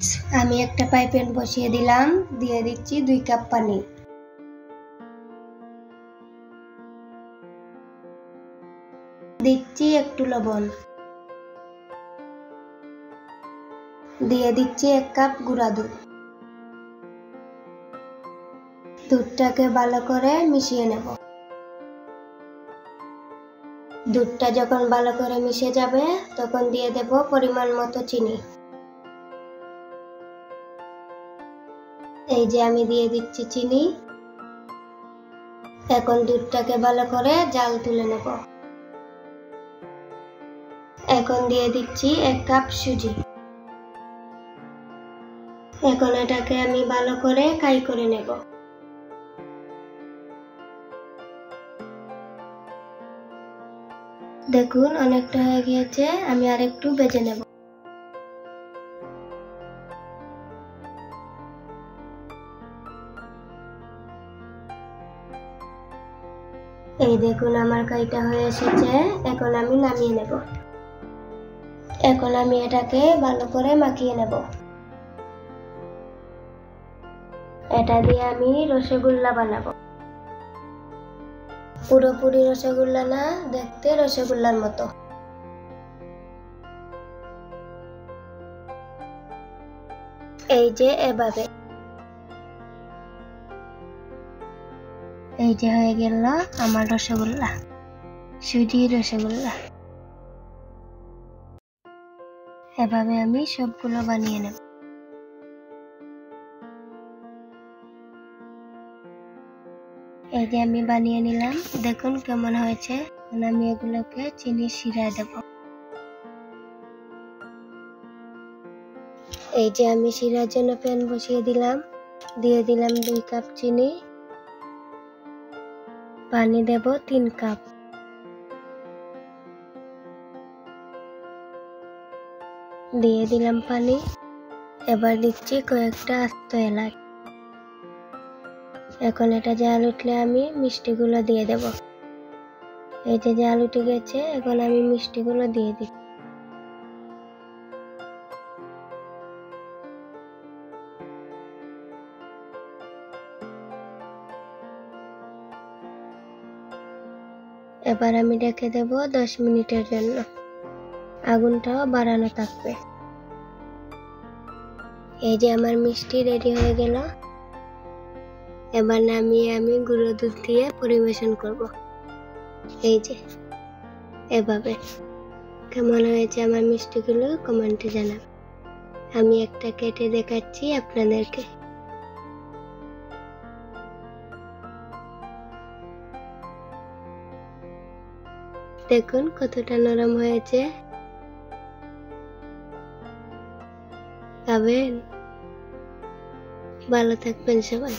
আমি একটা fry pan বসিয়ে দিলাম, দিয়ে দিচ্ছি 2 কাপ পানি। দিচ্ছি একটু লবণ, দিয়ে দিচ্ছি 1 কাপ গুঁড়া দুধ। দুধটাকে ভালো করে মিশিয়ে নেব। দুধটা যখন ভালো করে মিশে যাবে তখন দিয়ে দেব পরিমাণ মতো চিনি। এই যে আমি দিয়ে দিচ্ছি চিনি। এখন দুধটাকে ভালো করে জাল তুলে নেব। এখন দিয়ে দিচ্ছি 1 কাপ সুজি। এখন এটাকে আমি ভালো করে কাই করে নেব। দেখুন অনেকটা হয়ে গিয়েছে, আমি আরেকটু ভেজে নেব। এই দেখুন আমার কাইটা হয়ে এসেছে, এখন আমি নামিয়ে নেব। এখন আমি এটাকে ভালো করে মাখিয়ে নেব। এটা দিয়ে আমি রসগোল্লা বানাবো। পুরোপুরি রসগোল্লা না, দেখতে রসগোল্লার মতো। এই যে এভাবে। এই যে হয়ে গেল আমার রসগোল্লা, সুজির রসগোল্লা। এভাবে আমি সবগুলো বানিয়ে নেব। এই যে আমি বানিয়ে নিলাম, দেখুন কেমন হয়েছে। এখন আমি এগুলোকে চিনি শিরায় দেব। এই যে আমি শিরার জন্য প্যান বসিয়ে দিলাম, দিয়ে দিলাম 2 কাপ চিনি, পানি দেব 3 কাপ। দিয়ে দিলাম পানি। এবার দিচ্ছি কয়েকটা আস্ত এলাচ। এখন এটা জাল উঠলে আমি মিষ্টিগুলো দিয়ে দেব। এই যে জাল উঠে গেছে, এখন আমি মিষ্টিগুলো দিয়ে দিই। এবার আমি রেখে দেব 10 মিনিটের জন্য। আগুনটাও বাড়ানো থাকবে। এই যে আমার মিষ্টি রেডি হয়ে গেল। এবার নামিয়ে আমি গুঁড়ো দুধ দিয়ে পরিবেশন করব। এই যে এভাবে। কেমন হয়েছে আমার মিষ্টিগুলো কমেন্টে জানাবেন। আমি একটা কেটে দেখাচ্ছি আপনাদেরকে। দেখুন কতটা নরম হয়েছে। খাবেন? ভালো থাকবেন সবাই।